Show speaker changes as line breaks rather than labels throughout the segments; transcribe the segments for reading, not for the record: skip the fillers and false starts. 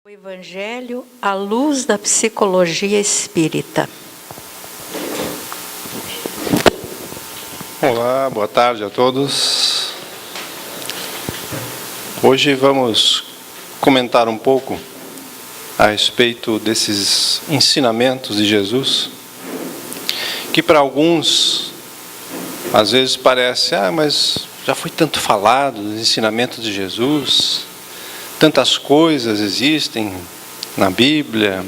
O Evangelho à luz da psicologia espírita.
Olá, boa tarde a todos. Hoje vamos comentar um pouco a respeito desses ensinamentos de Jesus, que para alguns, às vezes parece, mas já foi tanto falado dos ensinamentos de Jesus, tantas coisas existem na Bíblia,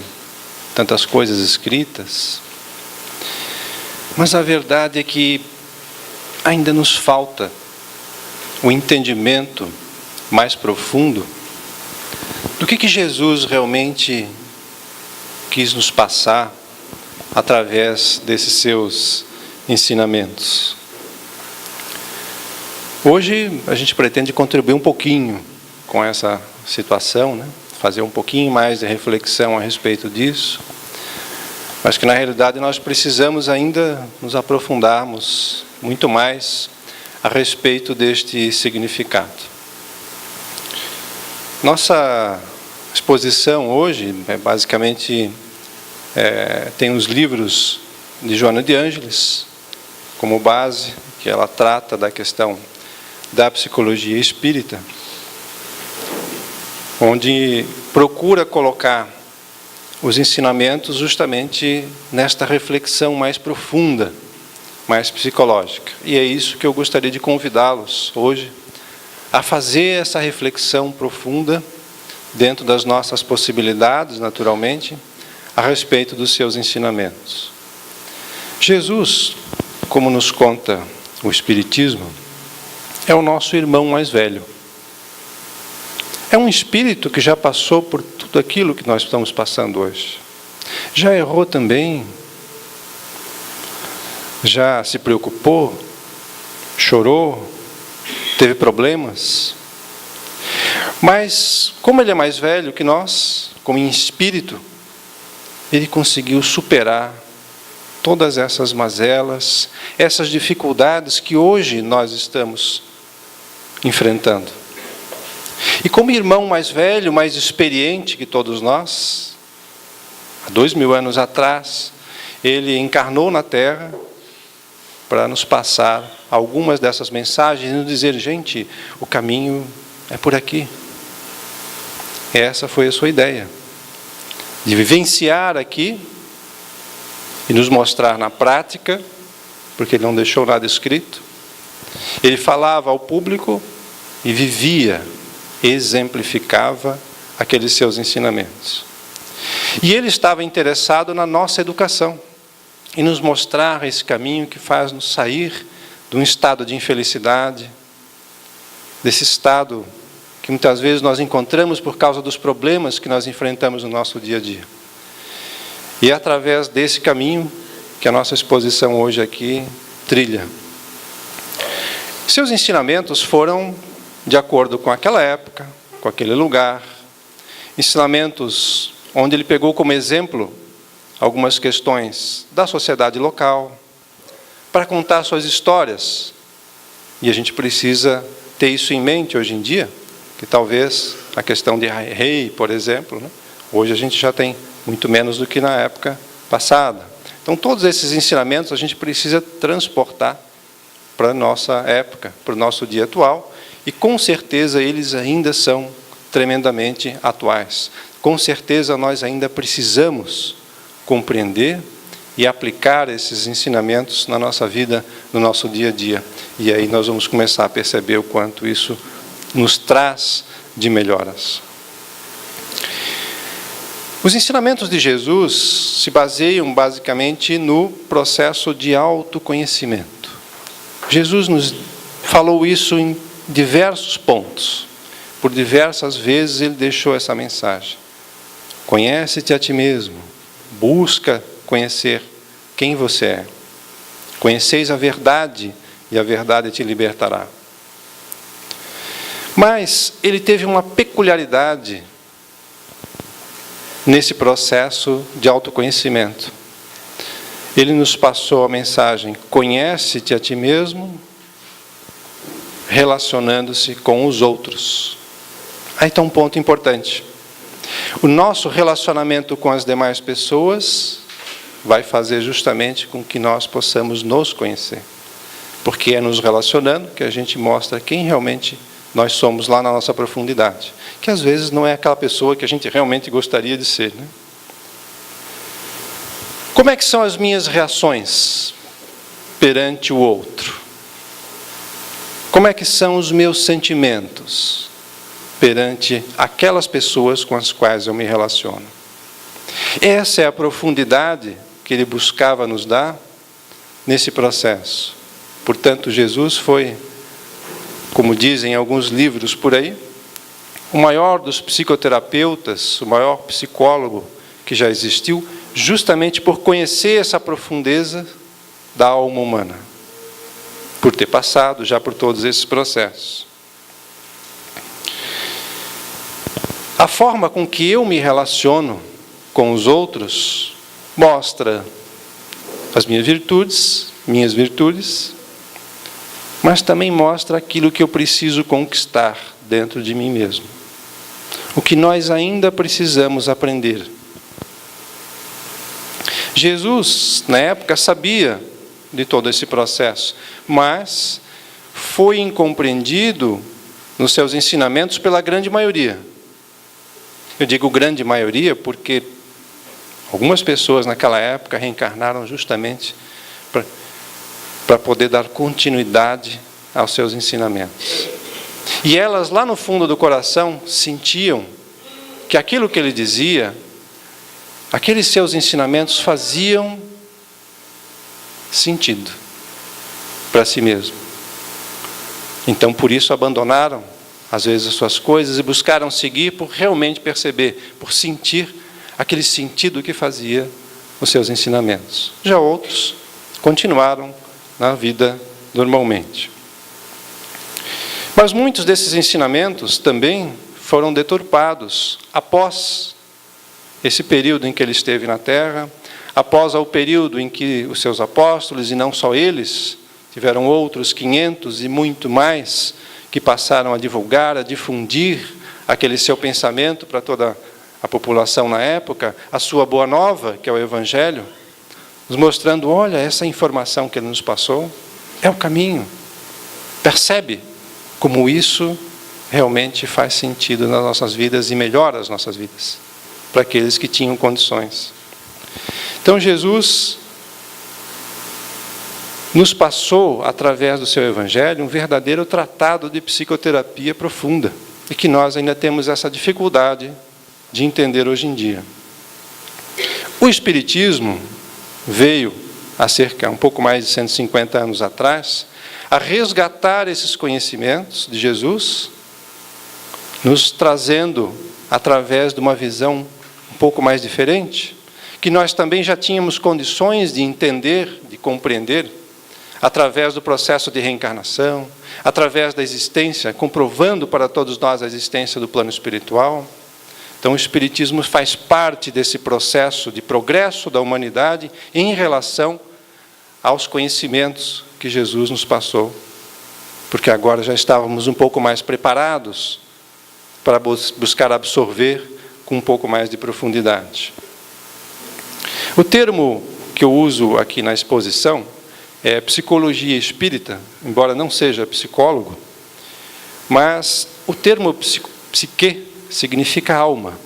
tantas coisas escritas, mas a verdade é que ainda nos falta o entendimento mais profundo do que Jesus realmente quis nos passar através desses seus ensinamentos. Hoje a gente pretende contribuir um pouquinho com essa situação, fazer um pouquinho mais de reflexão a respeito disso, mas que na realidade nós precisamos ainda nos aprofundarmos muito mais a respeito deste significado. Nossa exposição hoje basicamente tem os livros de Joana de Ângeles como base, que ela trata da questão da psicologia espírita, onde procura colocar os ensinamentos justamente nesta reflexão mais profunda, mais psicológica. E é isso que eu gostaria de convidá-los hoje, a fazer essa reflexão profunda, dentro das nossas possibilidades, naturalmente, a respeito dos seus ensinamentos. Jesus, como nos conta o Espiritismo, é o nosso irmão mais velho. É um espírito que já passou por tudo aquilo que nós estamos passando hoje. Já errou também, já se preocupou, chorou, teve problemas. Mas, como ele é mais velho que nós, como em espírito, ele conseguiu superar todas essas mazelas, essas dificuldades que hoje nós estamos enfrentando. E como irmão mais velho, mais experiente que todos nós, há 2000 anos atrás, ele encarnou na Terra para nos passar algumas dessas mensagens e nos dizer, gente, o caminho é por aqui. Essa foi a sua ideia, de vivenciar aqui e nos mostrar na prática, porque ele não deixou nada escrito. Ele falava ao público e vivia, exemplificava aqueles seus ensinamentos. E ele estava interessado na nossa educação, em nos mostrar esse caminho que faz-nos sair de um estado de infelicidade, desse estado que muitas vezes nós encontramos por causa dos problemas que nós enfrentamos no nosso dia a dia. E é através desse caminho que a nossa exposição hoje aqui trilha. Seus ensinamentos foram de acordo com aquela época, com aquele lugar, ensinamentos onde ele pegou como exemplo algumas questões da sociedade local, para contar suas histórias. E a gente precisa ter isso em mente hoje em dia, que talvez a questão de rei, por exemplo, hoje a gente já tem muito menos do que na época passada. Então, todos esses ensinamentos a gente precisa transportar para a nossa época, para o nosso dia atual, e com certeza eles ainda são tremendamente atuais. Com certeza nós ainda precisamos compreender e aplicar esses ensinamentos na nossa vida, no nosso dia a dia. E aí nós vamos começar a perceber o quanto isso nos traz de melhoras. Os ensinamentos de Jesus se baseiam basicamente no processo de autoconhecimento. Jesus nos falou isso em diversos pontos. Por diversas vezes ele deixou essa mensagem. Conhece-te a ti mesmo. Busca conhecer quem você é. Conheceis a verdade e a verdade te libertará. Mas ele teve uma peculiaridade nesse processo de autoconhecimento. Ele nos passou a mensagem, conhece-te a ti mesmo, relacionando-se com os outros. Aí está um ponto importante. O nosso relacionamento com as demais pessoas vai fazer justamente com que nós possamos nos conhecer. Porque é nos relacionando que a gente mostra quem realmente nós somos lá na nossa profundidade. Que às vezes não é aquela pessoa que a gente realmente gostaria de ser, né? Como é que são as minhas reações perante o outro? Como é que são os meus sentimentos perante aquelas pessoas com as quais eu me relaciono? Essa é a profundidade que ele buscava nos dar nesse processo. Portanto, Jesus foi, como dizem alguns livros por aí, o maior dos psicoterapeutas, o maior psicólogo que já existiu, justamente por conhecer essa profundeza da alma humana, por ter passado já por todos esses processos. A forma com que eu me relaciono com os outros mostra as minhas virtudes, mas também mostra aquilo que eu preciso conquistar dentro de mim mesmo. O que nós ainda precisamos aprender. Jesus, na época, sabia de todo esse processo, mas foi incompreendido nos seus ensinamentos pela grande maioria. Eu digo grande maioria porque algumas pessoas naquela época reencarnaram justamente para poder dar continuidade aos seus ensinamentos. E elas, lá no fundo do coração, sentiam que aquilo que ele dizia, aqueles seus ensinamentos faziam sentido para si mesmo. Então, por isso, abandonaram, às vezes, as suas coisas e buscaram seguir por realmente perceber, por sentir aquele sentido que fazia os seus ensinamentos. Já outros continuaram na vida normalmente. Mas muitos desses ensinamentos também foram deturpados após esse período em que ele esteve na Terra, após o período em que os seus apóstolos, e não só eles, tiveram outros 500 e muito mais, que passaram a divulgar, a difundir aquele seu pensamento para toda a população na época, a sua boa nova, que é o Evangelho, nos mostrando, olha, essa informação que ele nos passou é o caminho. Percebe como isso realmente faz sentido nas nossas vidas e melhora as nossas vidas, para aqueles que tinham condições. Então Jesus nos passou, através do seu Evangelho, um verdadeiro tratado de psicoterapia profunda, e que nós ainda temos essa dificuldade de entender hoje em dia. O Espiritismo veio, há cerca, um pouco mais de 150 anos atrás, a resgatar esses conhecimentos de Jesus, nos trazendo, através de uma visão um pouco mais diferente, que nós também já tínhamos condições de entender, de compreender, através do processo de reencarnação, através da existência, comprovando para todos nós a existência do plano espiritual. Então, o Espiritismo faz parte desse processo de progresso da humanidade em relação aos conhecimentos que Jesus nos passou, porque agora já estávamos um pouco mais preparados para buscar absorver com um pouco mais de profundidade. O termo que eu uso aqui na exposição é psicologia espírita, embora não seja psicólogo, mas o termo psique significa alma.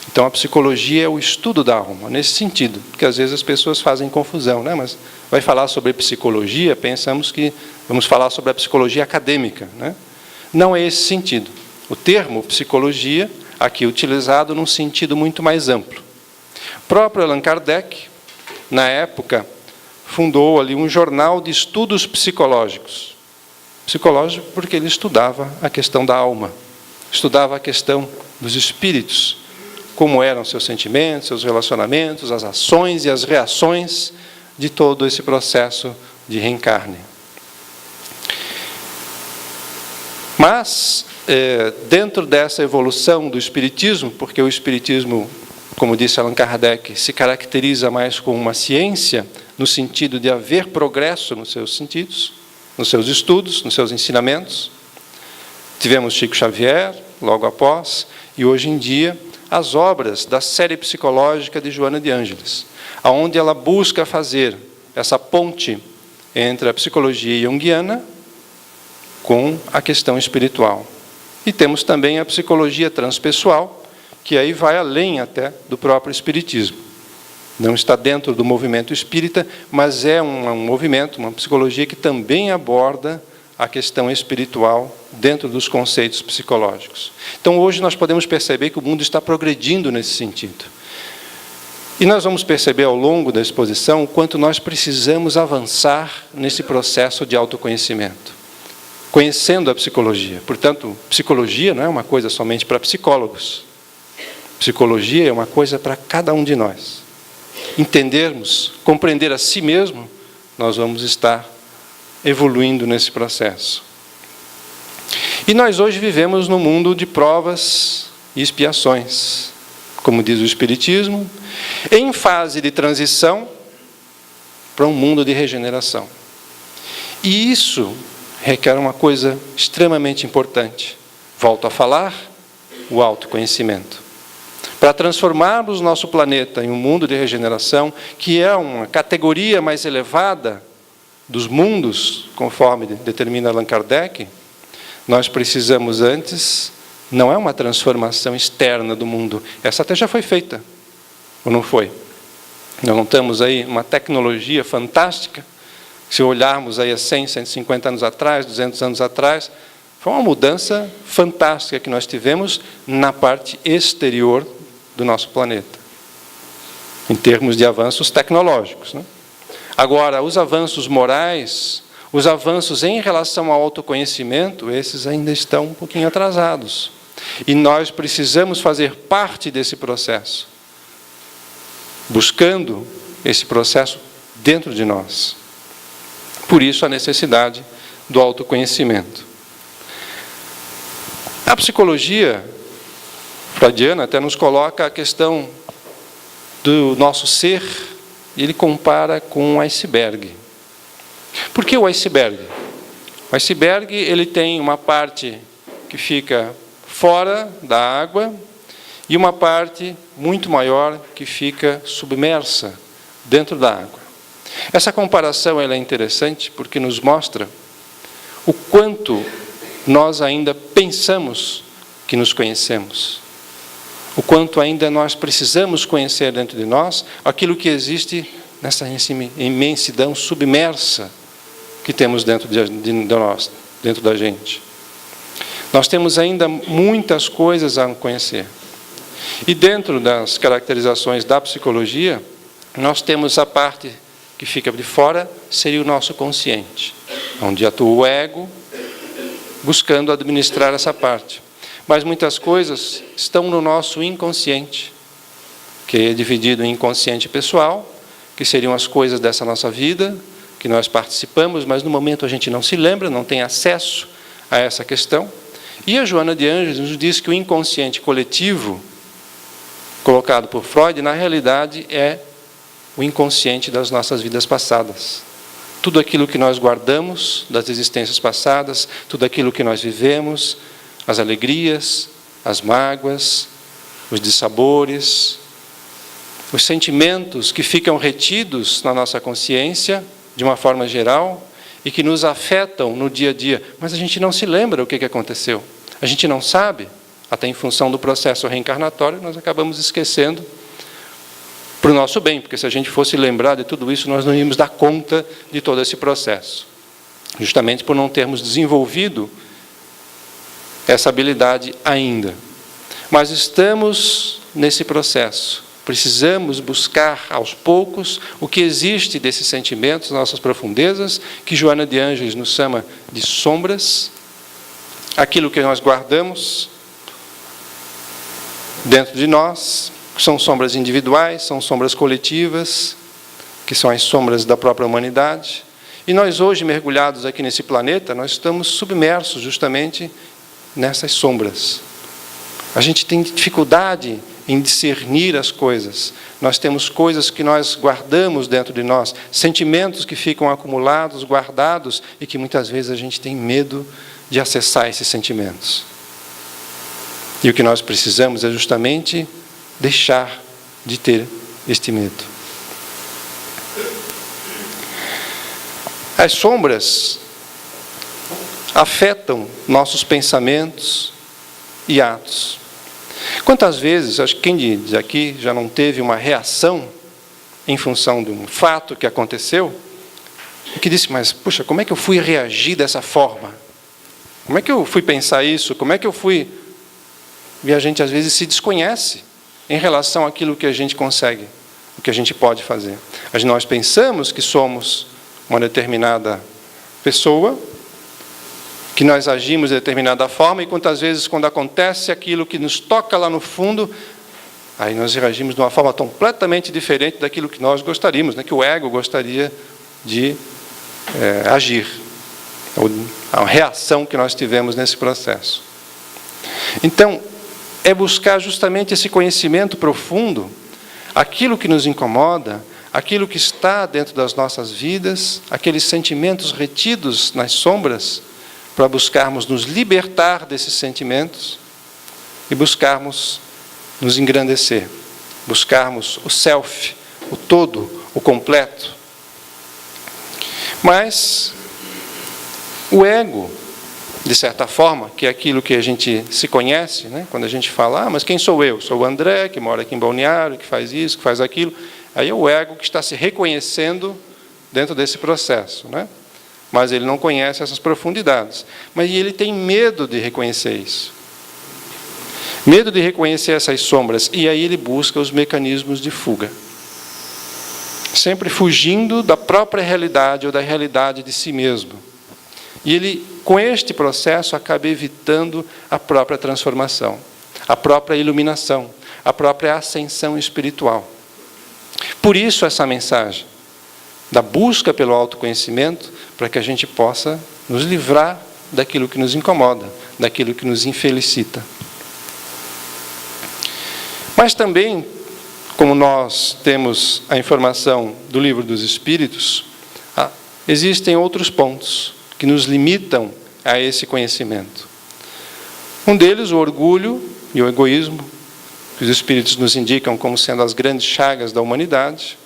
Então, a psicologia é o estudo da alma, nesse sentido, porque às vezes as pessoas fazem confusão, né? Mas vai falar sobre psicologia, pensamos que vamos falar sobre a psicologia acadêmica, né? Não é esse sentido. O termo psicologia, aqui utilizado num sentido muito mais amplo. O próprio Allan Kardec, na época, fundou ali um jornal de estudos psicológicos. Psicológico porque ele estudava a questão da alma, estudava a questão dos espíritos, como eram seus sentimentos, seus relacionamentos, as ações e as reações de todo esse processo de reencarne. Mas, dentro dessa evolução do Espiritismo, porque o Espiritismo, como disse Allan Kardec, se caracteriza mais como uma ciência, no sentido de haver progresso nos seus sentidos, nos seus estudos, nos seus ensinamentos. Tivemos Chico Xavier, logo após, e hoje em dia as obras da série psicológica de Joana de Ângeles, onde ela busca fazer essa ponte entre a psicologia junguiana com a questão espiritual. E temos também a psicologia transpessoal, que aí vai além até do próprio espiritismo. Não está dentro do movimento espírita, mas é um movimento, uma psicologia que também aborda a questão espiritual dentro dos conceitos psicológicos. Então, hoje nós podemos perceber que o mundo está progredindo nesse sentido. E nós vamos perceber ao longo da exposição o quanto nós precisamos avançar nesse processo de autoconhecimento, conhecendo a psicologia. Portanto, psicologia não é uma coisa somente para psicólogos. Psicologia é uma coisa para cada um de nós. Entendermos, compreender a si mesmo, nós vamos estar evoluindo nesse processo. E nós hoje vivemos num mundo de provas e expiações, como diz o Espiritismo, em fase de transição para um mundo de regeneração. E isso requer uma coisa extremamente importante. Volto a falar, o autoconhecimento. Para transformarmos nosso planeta em um mundo de regeneração, que é uma categoria mais elevada dos mundos, conforme determina Allan Kardec, nós precisamos antes, não é uma transformação externa do mundo, essa até já foi feita, ou não foi? Nós não temos aí uma tecnologia fantástica, se olharmos aí há 100, 150 anos atrás, 200 anos atrás, foi uma mudança fantástica que nós tivemos na parte exterior do nosso planeta, em termos de avanços tecnológicos, né? Agora, os avanços morais, os avanços em relação ao autoconhecimento, esses ainda estão um pouquinho atrasados. E nós precisamos fazer parte desse processo, buscando esse processo dentro de nós. Por isso, a necessidade do autoconhecimento. A psicologia freudiana até nos coloca a questão do nosso ser, e ele compara com um iceberg. Por que o iceberg? O iceberg ele tem uma parte que fica fora da água e uma parte muito maior que fica submersa dentro da água. Essa comparação ela é interessante porque nos mostra o quanto nós ainda pensamos que nos conhecemos. O quanto ainda nós precisamos conhecer dentro de nós aquilo que existe nessa imensidão submersa que temos dentro de nós, dentro da gente. Nós temos ainda muitas coisas a conhecer. E dentro das caracterizações da psicologia, nós temos a parte que fica de fora, seria o nosso consciente, onde atua o ego, buscando administrar essa parte. Mas muitas coisas estão no nosso inconsciente, que é dividido em inconsciente pessoal, que seriam as coisas dessa nossa vida, que nós participamos, mas no momento a gente não se lembra, não tem acesso a essa questão. E a Joana de Ângeles nos diz que o inconsciente coletivo, colocado por Freud, na realidade é o inconsciente das nossas vidas passadas. Tudo aquilo que nós guardamos das existências passadas, tudo aquilo que nós vivemos, as alegrias, as mágoas, os dissabores, os sentimentos que ficam retidos na nossa consciência, de uma forma geral, e que nos afetam no dia a dia, mas a gente não se lembra o que aconteceu. A gente não sabe, até em função do processo reencarnatório, nós acabamos esquecendo para o nosso bem, porque se a gente fosse lembrar de tudo isso, nós não íamos dar conta de todo esse processo. Justamente por não termos desenvolvido essa habilidade ainda. Mas estamos nesse processo. Precisamos buscar aos poucos o que existe desses sentimentos, nossas profundezas, que Joana de Ângeles nos chama de sombras, aquilo que nós guardamos dentro de nós, que são sombras individuais, são sombras coletivas, que são as sombras da própria humanidade. E nós hoje, mergulhados aqui nesse planeta, nós estamos submersos justamente nessas sombras. A gente tem dificuldade em discernir as coisas. Nós temos coisas que nós guardamos dentro de nós, sentimentos que ficam acumulados, guardados, e que muitas vezes a gente tem medo de acessar esses sentimentos. E o que nós precisamos é justamente deixar de ter este medo. As sombras afetam nossos pensamentos e atos. Quantas vezes, acho que quem diz aqui já não teve uma reação em função de um fato que aconteceu, e que disse, mas, puxa, como é que eu fui reagir dessa forma? Como é que eu fui pensar isso? Como é que eu fui... E a gente, às vezes, se desconhece em relação àquilo que a gente consegue, o que a gente pode fazer. Nós pensamos que somos uma determinada pessoa, que nós agimos de determinada forma, e quantas vezes, quando acontece aquilo que nos toca lá no fundo, aí nós reagimos de uma forma completamente diferente daquilo que nós gostaríamos, que o ego gostaria de agir. A reação que nós tivemos nesse processo. Então, é buscar justamente esse conhecimento profundo, aquilo que nos incomoda, aquilo que está dentro das nossas vidas, aqueles sentimentos retidos nas sombras, para buscarmos nos libertar desses sentimentos e buscarmos nos engrandecer, buscarmos o self, o todo, o completo. Mas o ego, de certa forma, que é aquilo que a gente se conhece, quando a gente fala, mas quem sou eu? Sou o André, que mora aqui em Balneário, que faz isso, que faz aquilo. Aí é o ego que está se reconhecendo dentro desse processo, Mas ele não conhece essas profundidades. Mas ele tem medo de reconhecer isso. Medo de reconhecer essas sombras. E aí ele busca os mecanismos de fuga. Sempre fugindo da própria realidade ou da realidade de si mesmo. E ele, com este processo, acaba evitando a própria transformação, a própria iluminação, a própria ascensão espiritual. Por isso essa mensagem da busca pelo autoconhecimento, para que a gente possa nos livrar daquilo que nos incomoda, daquilo que nos infelicita. Mas também, como nós temos a informação do Livro dos Espíritos, existem outros pontos que nos limitam a esse conhecimento. Um deles, o orgulho e o egoísmo, que os Espíritos nos indicam como sendo as grandes chagas da humanidade.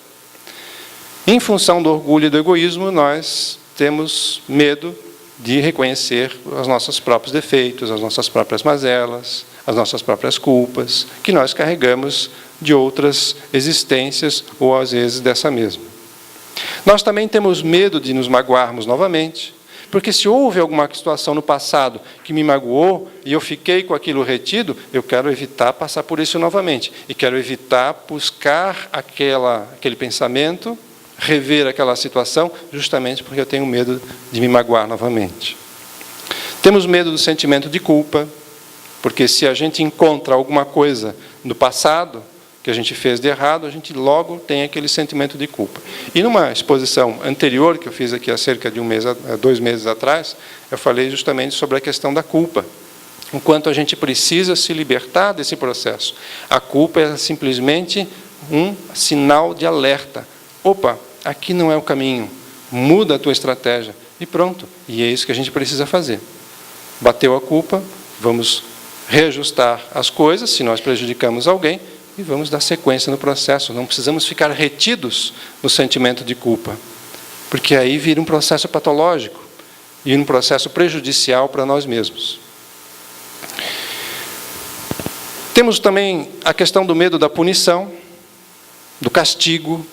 Em função do orgulho e do egoísmo, nós temos medo de reconhecer os nossos próprios defeitos, as nossas próprias mazelas, as nossas próprias culpas, que nós carregamos de outras existências ou, às vezes, dessa mesma. Nós também temos medo de nos magoarmos novamente, porque se houve alguma situação no passado que me magoou e eu fiquei com aquilo retido, eu quero evitar passar por isso novamente. E quero evitar buscar aquele pensamento, rever aquela situação, justamente porque eu tenho medo de me magoar novamente. Temos medo do sentimento de culpa, porque se a gente encontra alguma coisa no passado que a gente fez de errado, a gente logo tem aquele sentimento de culpa. E numa exposição anterior, que eu fiz aqui há cerca de 2 meses atrás, eu falei justamente sobre a questão da culpa. Enquanto a gente precisa se libertar desse processo. A culpa é simplesmente um sinal de alerta. Opa, aqui não é o caminho. Muda a tua estratégia. E pronto. E é isso que a gente precisa fazer. Bateu a culpa, vamos reajustar as coisas, se nós prejudicamos alguém, e vamos dar sequência no processo. Não precisamos ficar retidos no sentimento de culpa, porque aí vira um processo patológico e um processo prejudicial para nós mesmos. Temos também a questão do medo da punição, do castigo,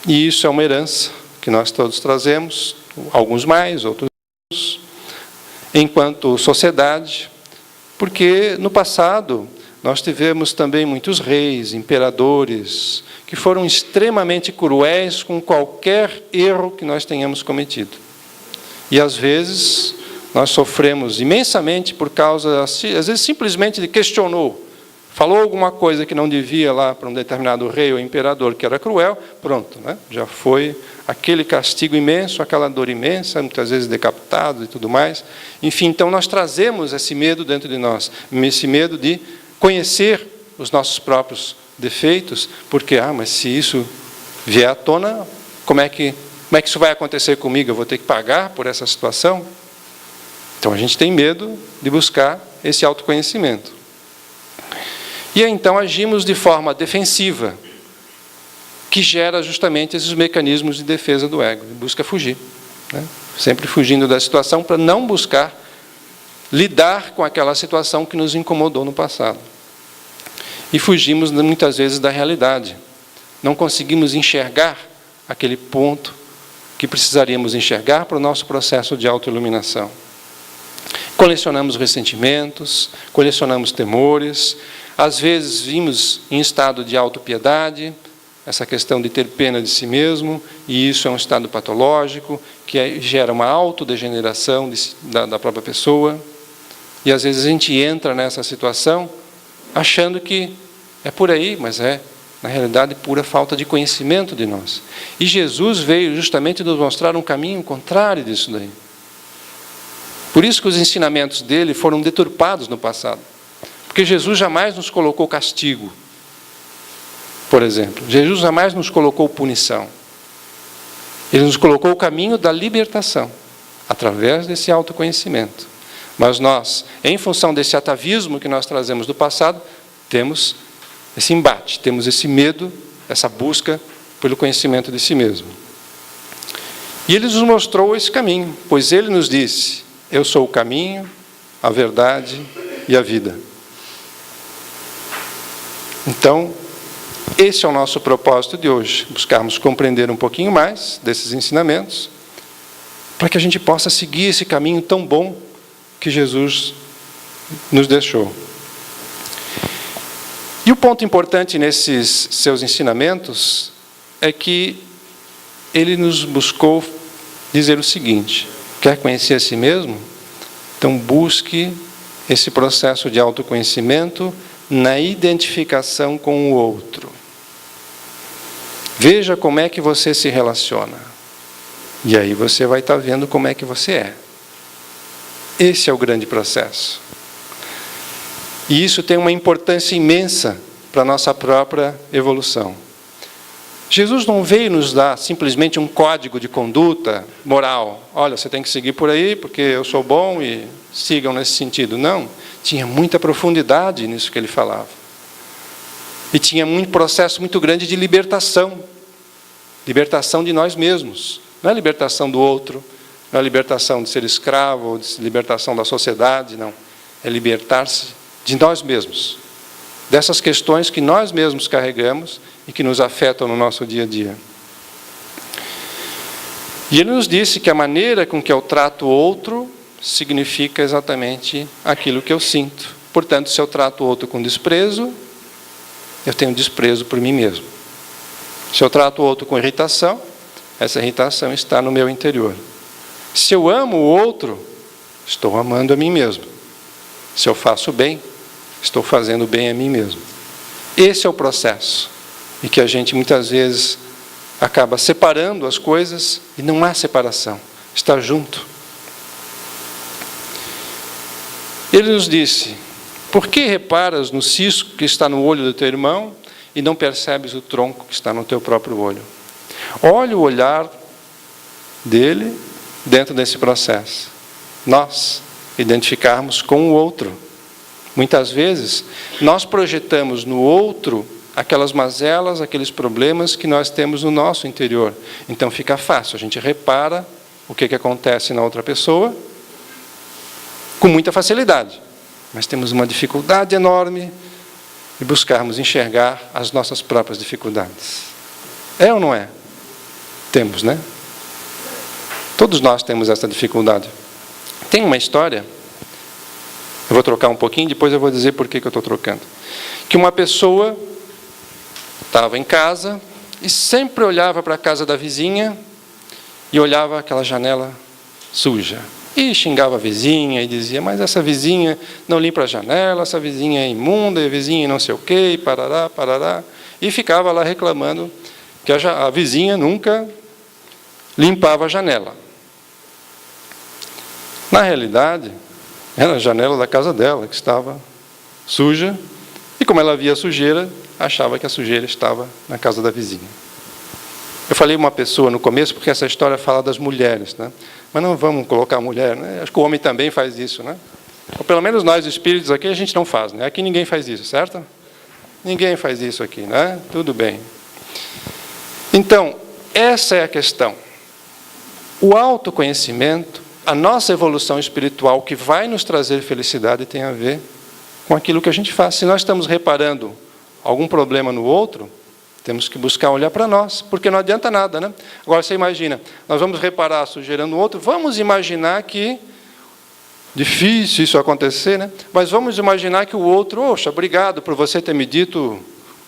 e isso é uma herança que nós todos trazemos, alguns mais, outros menos, enquanto sociedade, porque no passado nós tivemos também muitos reis, imperadores, que foram extremamente cruéis com qualquer erro que nós tenhamos cometido. E, às vezes, nós sofremos imensamente por causa, às vezes, simplesmente de questionou. Falou alguma coisa que não devia lá para um determinado rei ou imperador que era cruel, pronto, já foi aquele castigo imenso, aquela dor imensa, muitas vezes decapitado e tudo mais. Enfim, então nós trazemos esse medo dentro de nós, esse medo de conhecer os nossos próprios defeitos, porque, mas se isso vier à tona, como é que isso vai acontecer comigo? Eu vou ter que pagar por essa situação? Então a gente tem medo de buscar esse autoconhecimento. E então agimos de forma defensiva, que gera justamente esses mecanismos de defesa do ego, busca fugir, né? Sempre fugindo da situação para não buscar lidar com aquela situação que nos incomodou no passado. E fugimos muitas vezes da realidade. Não conseguimos enxergar aquele ponto que precisaríamos enxergar para o nosso processo de autoiluminação. Colecionamos ressentimentos, colecionamos temores, às vezes vimos em estado de autopiedade, essa questão de ter pena de si mesmo, e isso é um estado patológico, que gera uma autodegeneração da própria pessoa. E às vezes a gente entra nessa situação achando que é por aí, mas é, na realidade, pura falta de conhecimento de nós. E Jesus veio justamente nos mostrar um caminho contrário disso daí. Por isso que os ensinamentos dele foram deturpados no passado. Porque Jesus jamais nos colocou castigo, por exemplo. Jesus jamais nos colocou punição. Ele nos colocou o caminho da libertação, através desse autoconhecimento. Mas nós, em função desse atavismo que nós trazemos do passado, temos esse embate, temos esse medo, essa busca pelo conhecimento de si mesmo. E ele nos mostrou esse caminho, pois ele nos disse: eu sou o caminho, a verdade e a vida. Então, esse é o nosso propósito de hoje, buscarmos compreender um pouquinho mais desses ensinamentos, para que a gente possa seguir esse caminho tão bom que Jesus nos deixou. E o ponto importante nesses seus ensinamentos é que ele nos buscou dizer o seguinte: quer conhecer a si mesmo? Então busque esse processo de autoconhecimento na identificação com o outro. Veja como é que você se relaciona. E aí você vai estar vendo como é que você é. Esse é o grande processo. E isso tem uma importância imensa para a nossa própria evolução. Jesus não veio nos dar simplesmente um código de conduta moral. Olha, você tem que seguir por aí porque eu sou bom e sigam nesse sentido. Não, tinha muita profundidade nisso que ele falava. E tinha um processo muito grande de libertação. Libertação de nós mesmos. Não é libertação do outro, não é libertação de ser escravo, ou de libertação da sociedade, não. É libertar-se de nós mesmos, dessas questões que nós mesmos carregamos e que nos afetam no nosso dia a dia. E ele nos disse que a maneira com que eu trato o outro significa exatamente aquilo que eu sinto. Portanto, se eu trato o outro com desprezo, eu tenho desprezo por mim mesmo. Se eu trato o outro com irritação, essa irritação está no meu interior. Se eu amo o outro, estou amando a mim mesmo. Se eu faço bem, estou fazendo bem a mim mesmo. Esse é o processo. E que a gente muitas vezes acaba separando as coisas e não há separação. Está junto. Ele nos disse: por que reparas no cisco que está no olho do teu irmão e não percebes o tronco que está no teu próprio olho? Olha o olhar dele dentro desse processo. Nós identificarmos com o outro. Muitas vezes, nós projetamos no outro aquelas mazelas, aqueles problemas que nós temos no nosso interior. Então fica fácil, a gente repara o que acontece na outra pessoa com muita facilidade. Mas temos uma dificuldade enorme de buscarmos enxergar as nossas próprias dificuldades. É ou não é? Temos, né? Todos nós temos essa dificuldade. Tem uma história, eu vou trocar um pouquinho, depois eu vou dizer por que eu estou trocando. Que uma pessoa estava em casa e sempre olhava para a casa da vizinha e olhava aquela janela suja. E xingava a vizinha e dizia: mas essa vizinha não limpa a janela, essa vizinha é imunda, a vizinha não sei o quê, e parará, parará. E ficava lá reclamando que a vizinha nunca limpava a janela. Na realidade, era a janela da casa dela que estava suja, e como ela via a sujeira, achava que a sujeira estava na casa da vizinha. Eu falei uma pessoa no começo, porque essa história fala das mulheres, né? Mas não vamos colocar a mulher, né? Acho que o homem também faz isso, né? Ou pelo menos nós, espíritos, aqui a gente não faz, né? Aqui ninguém faz isso, certo? Ninguém faz isso aqui, né? Tudo bem. Então, essa é a questão. O autoconhecimento, a nossa evolução espiritual que vai nos trazer felicidade tem a ver com aquilo que a gente faz. Se nós estamos reparando algum problema no outro, temos que buscar olhar para nós, porque não adianta nada, né? Agora você imagina, nós vamos reparar a sujeira no outro, vamos imaginar que, difícil isso acontecer, né? Mas vamos imaginar que o outro, oxa, obrigado por você ter me dito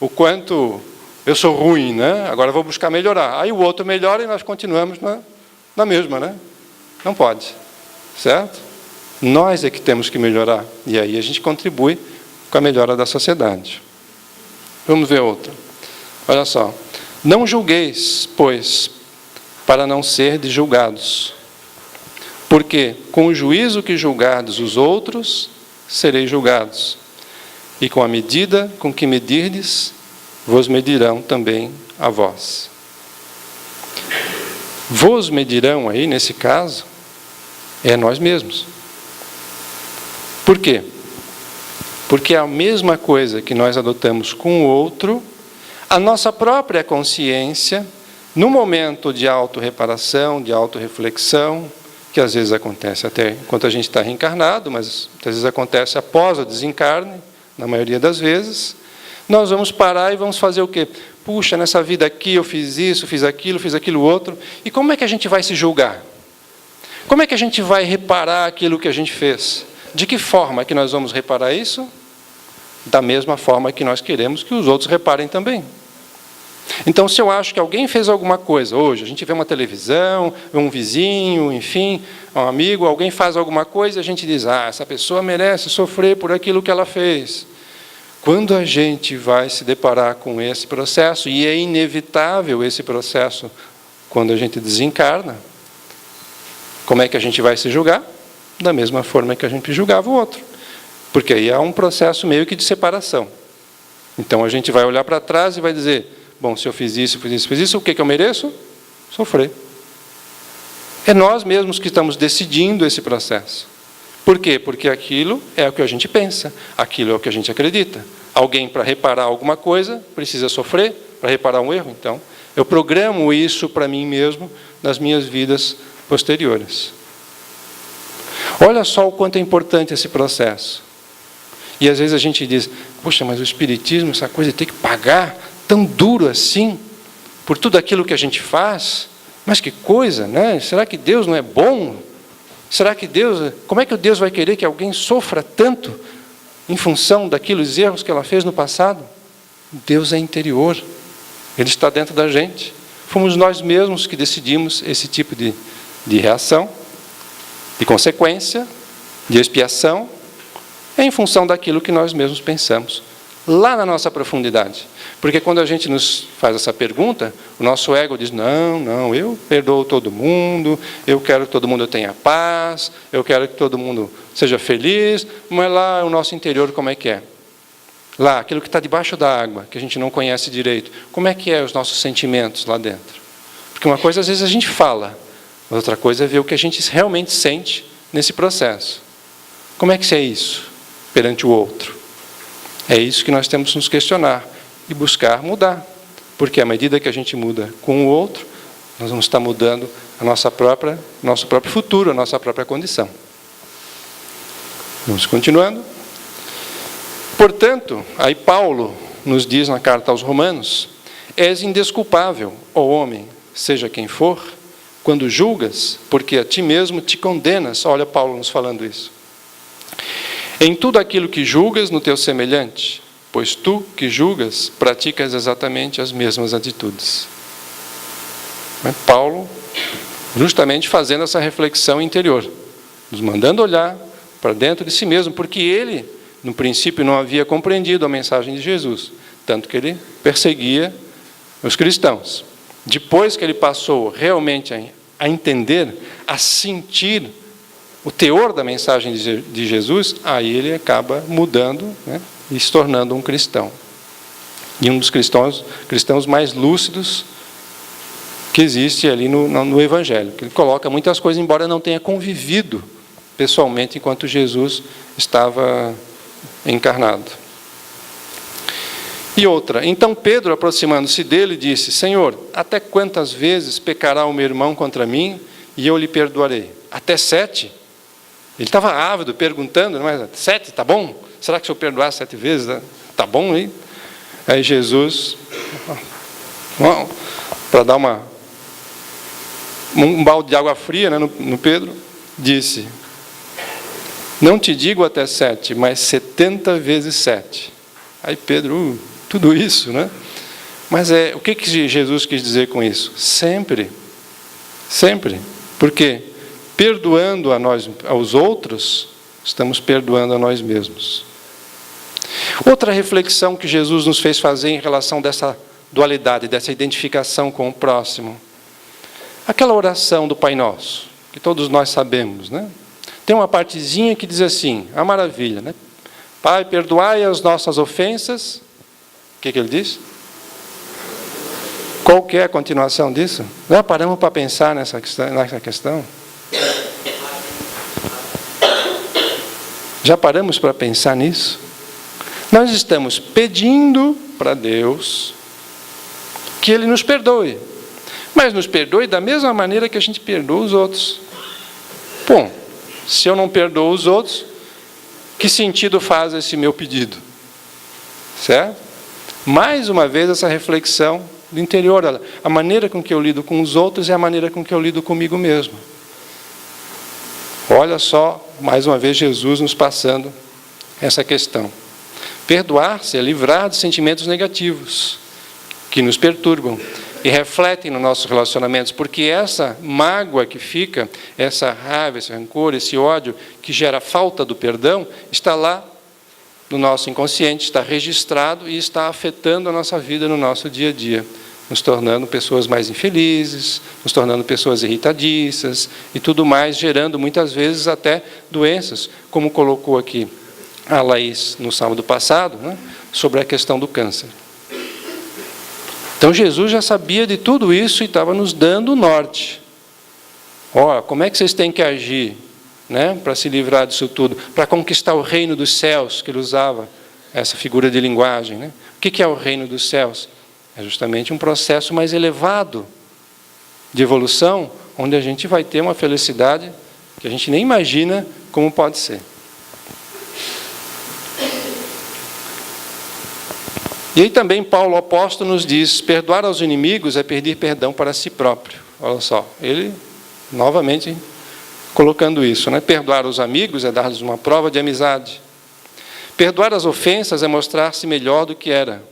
o quanto eu sou ruim, né? Agora vou buscar melhorar. Aí o outro melhora e nós continuamos na mesma, né? Não pode, certo? Nós é que temos que melhorar, e aí a gente contribui com a melhora da sociedade. Vamos ver outra. Olha só. Não julgueis, pois, para não serdes julgados. Porque com o juízo que julgardes os outros, sereis julgados. E com a medida com que medirdes, vos medirão também a vós. Vos medirão aí, nesse caso, é nós mesmos. Por quê? Porque a mesma coisa que nós adotamos com o outro, a nossa própria consciência, no momento de autorreparação, de autorreflexão, que às vezes acontece até enquanto a gente está reencarnado, mas às vezes acontece após o desencarne, na maioria das vezes, nós vamos parar e vamos fazer o quê? Puxa, nessa vida aqui eu fiz isso, fiz aquilo outro, e como é que a gente vai se julgar? Como é que a gente vai reparar aquilo que a gente fez? De que forma que nós vamos reparar isso? Da mesma forma que nós queremos que os outros reparem também. Então, se eu acho que alguém fez alguma coisa, hoje, a gente vê uma televisão, vê um vizinho, enfim, um amigo, alguém faz alguma coisa, a gente diz, essa pessoa merece sofrer por aquilo que ela fez. Quando a gente vai se deparar com esse processo, e é inevitável esse processo quando a gente desencarna, como é que a gente vai se julgar? Da mesma forma que a gente julgava o outro. Porque aí há um processo meio que de separação. Então a gente vai olhar para trás e vai dizer, bom, se eu fiz isso, o que eu mereço? Sofrer. É nós mesmos que estamos decidindo esse processo. Por quê? Porque aquilo é o que a gente pensa, aquilo é o que a gente acredita. Alguém, para reparar alguma coisa, precisa sofrer para reparar um erro. Então, eu programo isso para mim mesmo nas minhas vidas posteriores. Olha só o quanto é importante esse processo. E às vezes a gente diz, puxa, mas o Espiritismo, essa coisa de ter que pagar tão duro assim, por tudo aquilo que a gente faz, mas que coisa, né? Será que Deus não é bom? Será que Deus, como é que Deus vai querer que alguém sofra tanto em função daqueles erros que ela fez no passado? Deus é interior, Ele está dentro da gente. Fomos nós mesmos que decidimos esse tipo de reação, de consequência, de expiação, em função daquilo que nós mesmos pensamos, lá na nossa profundidade. Porque quando a gente nos faz essa pergunta, o nosso ego diz, não, eu perdoo todo mundo, eu quero que todo mundo tenha paz, eu quero que todo mundo seja feliz, mas lá o nosso interior como é que é? Lá, aquilo que está debaixo da água, que a gente não conhece direito, como é que é os nossos sentimentos lá dentro? Porque uma coisa às vezes a gente fala, outra coisa é ver o que a gente realmente sente nesse processo. Como é que é isso perante o outro? É isso que nós temos que nos questionar e buscar mudar. Porque à medida que a gente muda com o outro, nós vamos estar mudando a nosso próprio futuro, a nossa própria condição. Vamos continuando. Portanto, aí Paulo nos diz na carta aos Romanos, és indesculpável, ó homem, seja quem for, quando julgas, porque a ti mesmo te condenas. Olha Paulo nos falando isso. Em tudo aquilo que julgas no teu semelhante, pois tu que julgas, praticas exatamente as mesmas atitudes. Paulo, justamente fazendo essa reflexão interior, nos mandando olhar para dentro de si mesmo, porque ele, no princípio, não havia compreendido a mensagem de Jesus, tanto que ele perseguia os cristãos. Depois que ele passou realmente a entender, a sentir o teor da mensagem de Jesus, aí ele acaba mudando, né, e se tornando um cristão. E um dos cristãos mais lúcidos que existe ali no Evangelho. Que ele coloca muitas coisas, embora não tenha convivido pessoalmente enquanto Jesus estava encarnado. E outra, então Pedro, aproximando-se dele, disse: Senhor, até quantas vezes pecará o meu irmão contra mim e eu lhe perdoarei? Até 7? Ele estava ávido, perguntando, mas 7, tá bom? Será que se eu perdoar 7 vezes, tá bom aí? Aí Jesus, para dar um balde de água fria, né, no Pedro, disse: não te digo até 7, mas 70 vezes 7. Aí Pedro, tudo isso, né? Mas o que Jesus quis dizer com isso? Sempre. Sempre. Porque perdoando aos outros, estamos perdoando a nós mesmos. Outra reflexão que Jesus nos fez fazer em relação dessa dualidade, dessa identificação com o próximo. Aquela oração do Pai Nosso, que todos nós sabemos, né? Tem uma partezinha que diz assim, a maravilha, né? Pai, perdoai as nossas ofensas. O que ele diz? Qual que é a continuação disso? Já paramos para pensar nessa questão? Já paramos para pensar nisso? Nós estamos pedindo para Deus que Ele nos perdoe. Mas nos perdoe da mesma maneira que a gente perdoa os outros. Bom, se eu não perdoo os outros, que sentido faz esse meu pedido? Certo? Mais uma vez essa reflexão do interior. A maneira com que eu lido com os outros é a maneira com que eu lido comigo mesmo. Olha só, mais uma vez, Jesus nos passando essa questão. Perdoar-se é livrar de sentimentos negativos que nos perturbam e refletem nos nossos relacionamentos, porque essa mágoa que fica, essa raiva, esse rancor, esse ódio que gera falta do perdão, está lá no nosso inconsciente, está registrado e está afetando a nossa vida no nosso dia a dia, nos tornando pessoas mais infelizes, nos tornando pessoas irritadiças e tudo mais, gerando muitas vezes até doenças, como colocou aqui a Laís no sábado passado, né, sobre a questão do câncer. Então Jesus já sabia de tudo isso e estava nos dando o norte. Olha, como é que vocês têm que agir, né, para se livrar disso tudo, para conquistar o reino dos céus, que ele usava essa figura de linguagem, né? O que é o reino dos céus? É justamente um processo mais elevado de evolução, onde a gente vai ter uma felicidade que a gente nem imagina como pode ser. E aí também Paulo, o apóstolo, nos diz, perdoar aos inimigos é pedir perdão para si próprio. Olha só, ele novamente colocando isso, né? Perdoar os amigos é dar-lhes uma prova de amizade. Perdoar as ofensas é mostrar-se melhor do que era.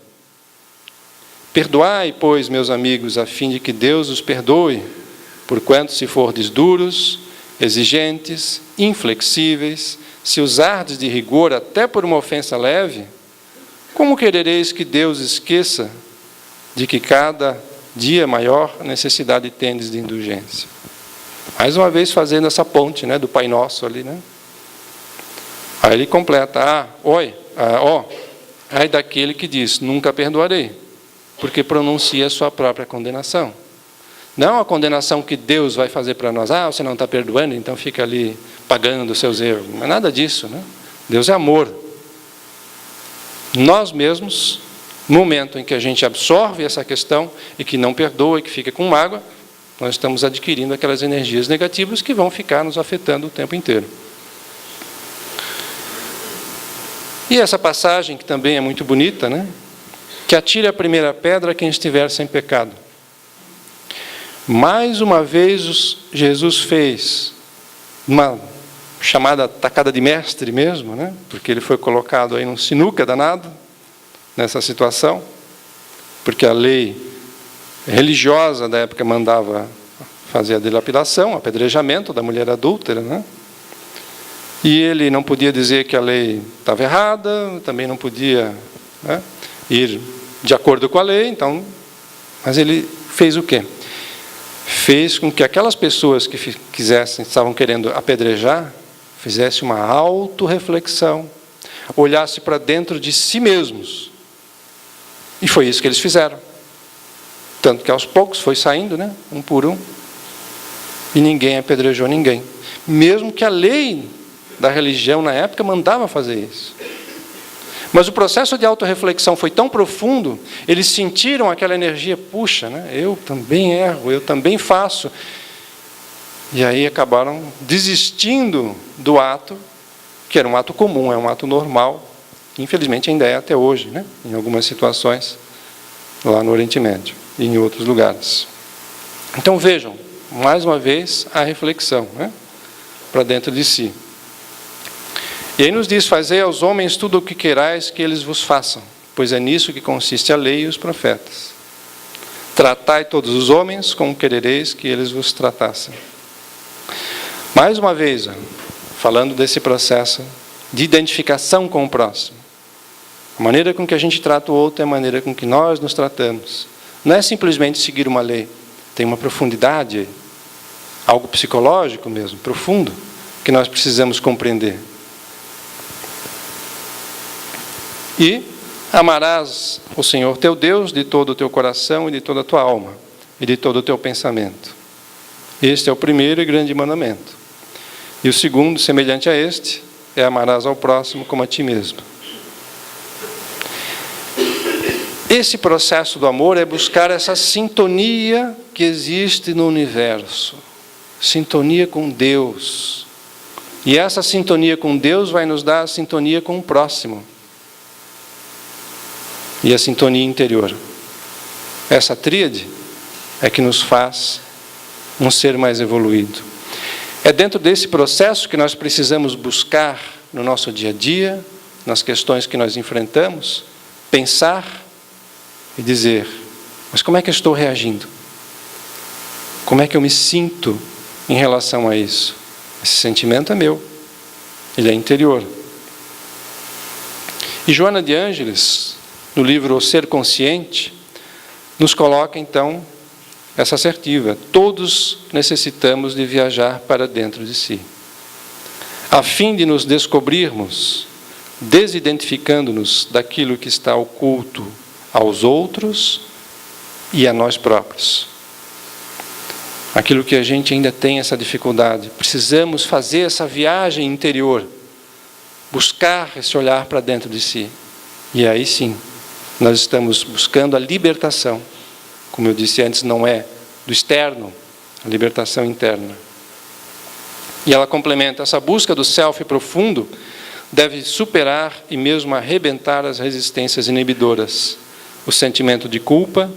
Perdoai, pois, meus amigos, a fim de que Deus os perdoe, porquanto se fordes duros, exigentes, inflexíveis, se usardes de rigor até por uma ofensa leve, como querereis que Deus esqueça de que cada dia maior necessidade tendes de indulgência? Mais uma vez fazendo essa ponte, né, do Pai Nosso ali, né? Aí ele completa, ai daquele que diz, nunca perdoarei, porque pronuncia a sua própria condenação. Não a condenação que Deus vai fazer para nós, você não está perdoando, então fica ali pagando os seus erros. Não é nada disso, né? Deus é amor. Nós mesmos, no momento em que a gente absorve essa questão e que não perdoa e que fica com mágoa, nós estamos adquirindo aquelas energias negativas que vão ficar nos afetando o tempo inteiro. E essa passagem, que também é muito bonita, né? Que atire a primeira pedra quem estiver sem pecado. Mais uma vez Jesus fez uma chamada tacada de mestre mesmo, né? Porque ele foi colocado aí num sinuca danado nessa situação, porque a lei religiosa da época mandava fazer a dilapidação, apedrejamento da mulher adúltera, né? E ele não podia dizer que a lei estava errada, também não podia, né, ir de acordo com a lei, então, mas ele fez o quê? Fez com que aquelas pessoas que estavam querendo apedrejar, fizessem uma autorreflexão, olhasse para dentro de si mesmos. E foi isso que eles fizeram. Tanto que aos poucos foi saindo, né, um por um, e ninguém apedrejou ninguém. Mesmo que a lei da religião na época mandava fazer isso. Mas o processo de autorreflexão foi tão profundo, eles sentiram aquela energia, puxa, né? Eu também erro, eu também faço. E aí acabaram desistindo do ato, que era um ato comum, é um ato normal, que infelizmente ainda é até hoje, né? Em algumas situações, lá no Oriente Médio e em outros lugares. Então vejam, mais uma vez, a reflexão, né? Para dentro de si. E aí nos diz, fazei aos homens tudo o que querais que eles vos façam, pois é nisso que consiste a lei e os profetas. Tratai todos os homens como querereis que eles vos tratassem. Mais uma vez, falando desse processo de identificação com o próximo. A maneira com que a gente trata o outro é a maneira com que nós nos tratamos. Não é simplesmente seguir uma lei, tem uma profundidade, algo psicológico mesmo, profundo, que nós precisamos compreender. E amarás o Senhor teu Deus de todo o teu coração e de toda a tua alma e de todo o teu pensamento. Este é o primeiro e grande mandamento. E o segundo, semelhante a este, é amarás ao próximo como a ti mesmo. Esse processo do amor é buscar essa sintonia que existe no universo. Sintonia com Deus. E essa sintonia com Deus vai nos dar a sintonia com o próximo. E a sintonia interior. Essa tríade é que nos faz um ser mais evoluído. É dentro desse processo que nós precisamos buscar no nosso dia a dia, nas questões que nós enfrentamos, pensar e dizer, mas como é que eu estou reagindo? Como é que eu me sinto em relação a isso? Esse sentimento é meu, ele é interior. E Joana de Ângeles, no livro O Ser Consciente, nos coloca então essa assertiva. Todos necessitamos de viajar para dentro de si, a fim de nos descobrirmos, desidentificando-nos daquilo que está oculto aos outros e a nós próprios. Aquilo que a gente ainda tem essa dificuldade. Precisamos fazer essa viagem interior, buscar esse olhar para dentro de si. E aí sim, nós estamos buscando a libertação. Como eu disse antes, não é do externo, a libertação interna. E ela complementa, essa busca do self profundo deve superar e mesmo arrebentar as resistências inibidoras, o sentimento de culpa,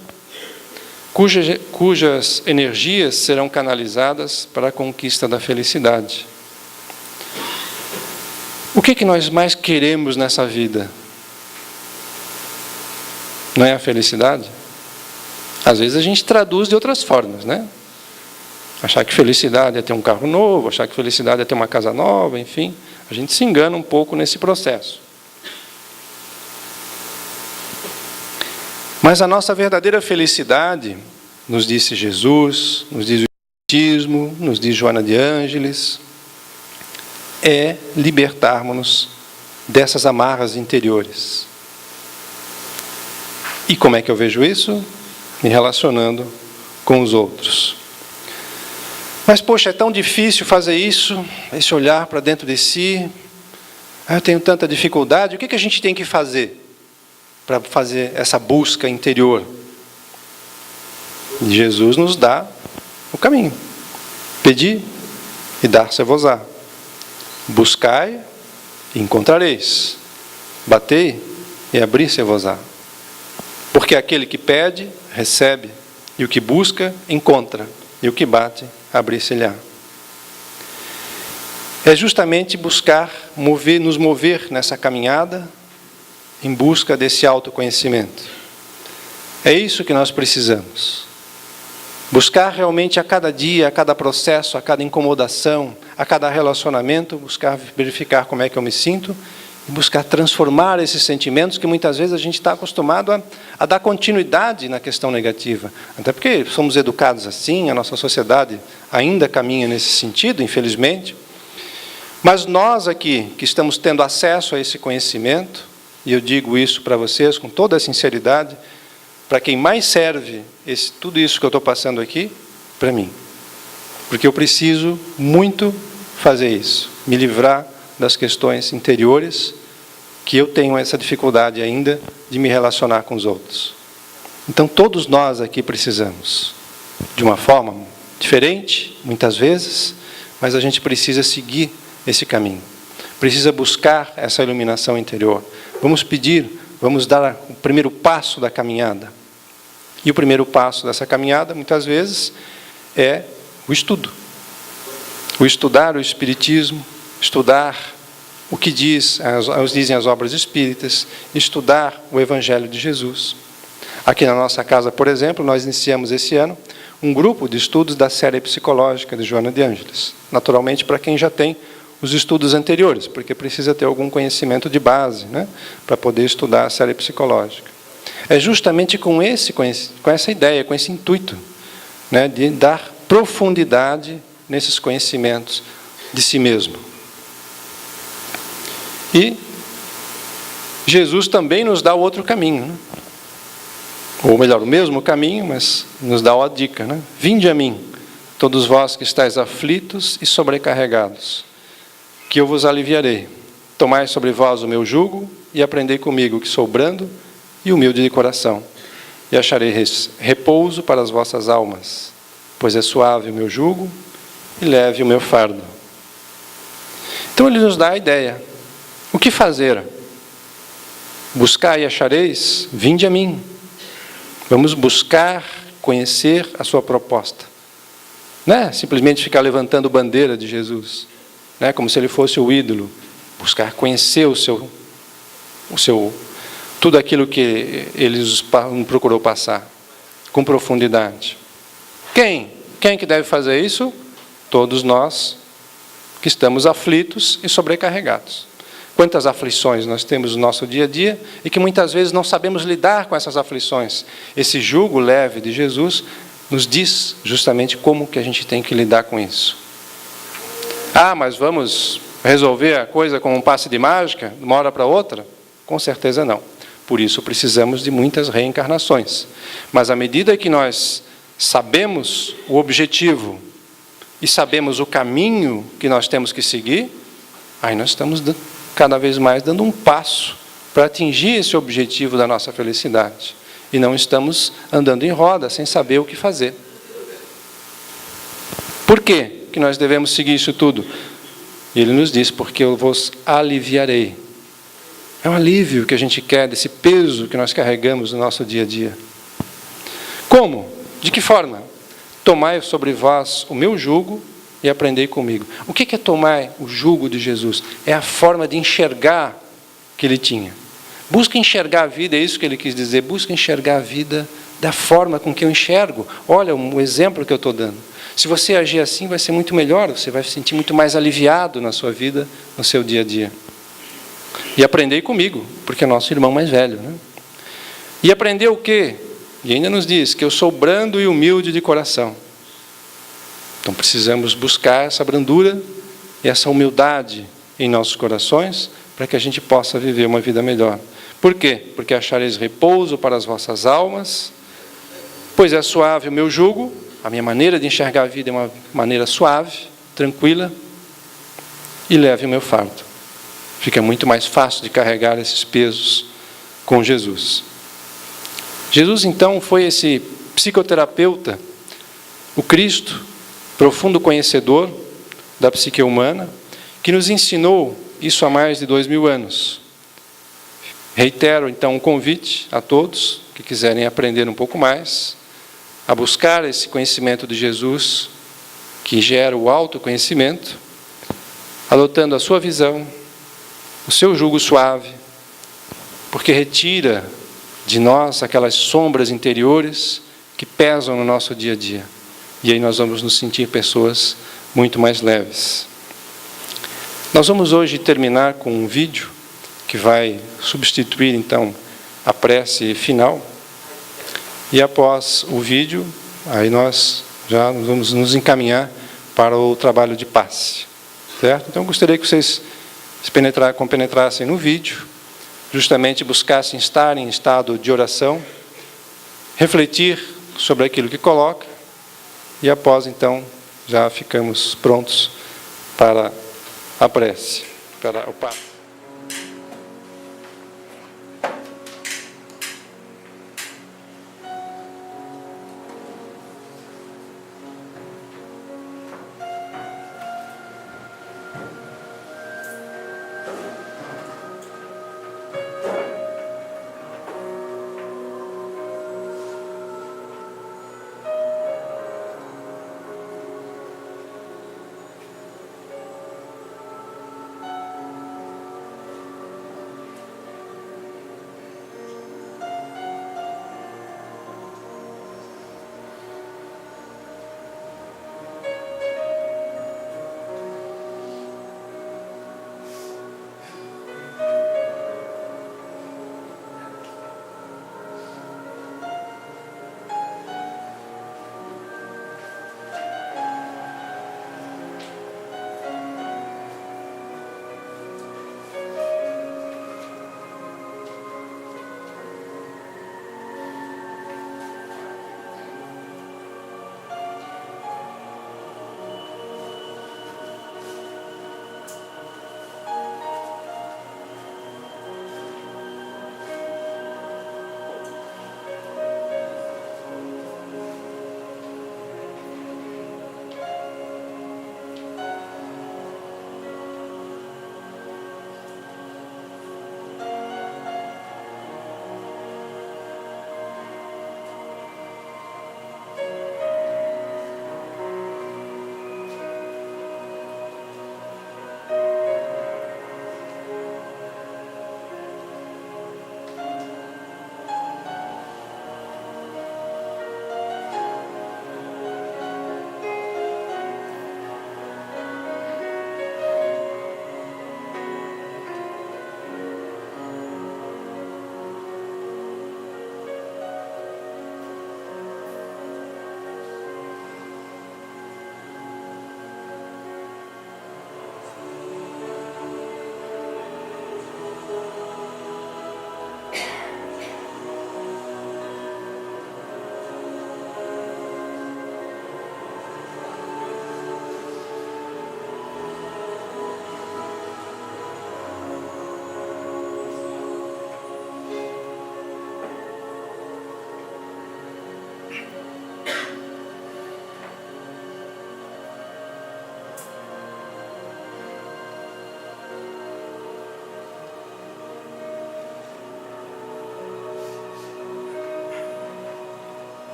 cujas energias serão canalizadas para a conquista da felicidade. O que nós mais queremos nessa vida? Não é a felicidade? Às vezes a gente traduz de outras formas, né? Achar que felicidade é ter um carro novo, achar que felicidade é ter uma casa nova, enfim. A gente se engana um pouco nesse processo. Mas a nossa verdadeira felicidade, nos disse Jesus, nos diz o Espiritismo, nos diz Joana de Ângeles, é libertarmos-nos dessas amarras interiores. E como é que eu vejo isso? Me relacionando com os outros. Mas, poxa, é tão difícil fazer isso, esse olhar para dentro de si. Eu tenho tanta dificuldade. O que a gente tem que fazer para fazer essa busca interior? E Jesus nos dá o caminho. Pedi e dar-se-vos-á. Buscai e encontrareis. Batei e abrir-se-vos-á. Porque aquele que pede, recebe. E o que busca, encontra. E o que bate, abrir-se-lhe-á. É justamente buscar, nos mover nessa caminhada em busca desse autoconhecimento. É isso que nós precisamos. Buscar realmente a cada dia, a cada processo, a cada incomodação, a cada relacionamento, buscar verificar como é que eu me sinto e buscar transformar esses sentimentos que muitas vezes a gente está acostumado a dar continuidade na questão negativa. Até porque somos educados assim, a nossa sociedade ainda caminha nesse sentido, infelizmente. Mas nós aqui, que estamos tendo acesso a esse conhecimento, e eu digo isso para vocês com toda a sinceridade, para quem mais serve tudo isso que eu estou passando aqui, para mim. Porque eu preciso muito fazer isso, me livrar das questões interiores, que eu tenho essa dificuldade ainda de me relacionar com os outros. Então, todos nós aqui precisamos, de uma forma diferente, muitas vezes, mas a gente precisa seguir esse caminho. Precisa buscar essa iluminação interior. Vamos pedir, vamos dar o primeiro passo da caminhada. E o primeiro passo dessa caminhada, muitas vezes, é o estudo. O estudar o Espiritismo, estudar o que dizem as obras espíritas, estudar o Evangelho de Jesus. Aqui na nossa casa, por exemplo, nós iniciamos esse ano um grupo de estudos da série psicológica de Joana de Ângeles. Naturalmente, para quem já tem os estudos anteriores, porque precisa ter algum conhecimento de base, né, para poder estudar a série psicológica. É justamente com essa ideia, com esse intuito, né, de dar profundidade nesses conhecimentos de si mesmo. E Jesus também nos dá o outro caminho, né? Ou melhor, o mesmo caminho, mas nos dá uma dica, né? Vinde a mim, todos vós que estáis aflitos e sobrecarregados, que eu vos aliviarei. Tomai sobre vós o meu jugo e aprendei comigo, que sou brando e humilde de coração, e acharei repouso para as vossas almas, pois é suave o meu jugo e leve o meu fardo. Então ele nos dá a ideia. O que fazer? Buscai e achareis? Vinde a mim. Vamos buscar, conhecer a sua proposta. Não é simplesmente ficar levantando bandeira de Jesus, né, como se ele fosse o ídolo. Buscar conhecer tudo aquilo que ele procurou passar, com profundidade. Quem que deve fazer isso? Todos nós que estamos aflitos e sobrecarregados. Quantas aflições nós temos no nosso dia a dia e que muitas vezes não sabemos lidar com essas aflições. Esse jugo leve de Jesus nos diz justamente como que a gente tem que lidar com isso. Ah, mas vamos resolver a coisa com um passe de mágica, de uma hora para outra? Com certeza não. Por isso precisamos de muitas reencarnações. Mas à medida que nós sabemos o objetivo e sabemos o caminho que nós temos que seguir, aí nós estamos cada vez mais dando um passo para atingir esse objetivo da nossa felicidade. E não estamos andando em roda sem saber o que fazer. Por quê que nós devemos seguir isso tudo? E ele nos diz, porque eu vos aliviarei. É um alívio que a gente quer desse peso que nós carregamos no nosso dia a dia. Como? De que forma? Tomai sobre vós o meu jugo e aprendei comigo. O que é tomar o jugo de Jesus? É a forma de enxergar que ele tinha. Busca enxergar a vida, é isso que ele quis dizer. Busca enxergar a vida da forma com que eu enxergo. Olha o exemplo que eu estou dando. Se você agir assim, vai ser muito melhor. Você vai se sentir muito mais aliviado na sua vida, no seu dia a dia. E aprendei comigo, porque é nosso irmão mais velho, né? E aprendeu o quê? E ainda nos diz que eu sou brando e humilde de coração. Então precisamos buscar essa brandura e essa humildade em nossos corações para que a gente possa viver uma vida melhor. Por quê? Porque achareis repouso para as vossas almas, pois é suave o meu jugo, a minha maneira de enxergar a vida é uma maneira suave, tranquila, e leve o meu fardo. Fica muito mais fácil de carregar esses pesos com Jesus. Jesus, então, foi esse psicoterapeuta, o Cristo, profundo conhecedor da psique humana, que nos ensinou isso há mais de 2000 anos. Reitero, então, um convite a todos que quiserem aprender um pouco mais, a buscar esse conhecimento de Jesus, que gera o autoconhecimento, adotando a sua visão, o seu jugo suave, porque retira de nós aquelas sombras interiores que pesam no nosso dia a dia. E aí nós vamos nos sentir pessoas muito mais leves. Nós vamos hoje terminar com um vídeo que vai substituir, então, a prece final. E após o vídeo, aí nós já vamos nos encaminhar para o trabalho de passe. Certo? Então, eu gostaria que vocês compenetrassem no vídeo, justamente buscassem estar em estado de oração, refletir sobre aquilo que coloca, e após, então, já ficamos prontos para a prece, para o passe.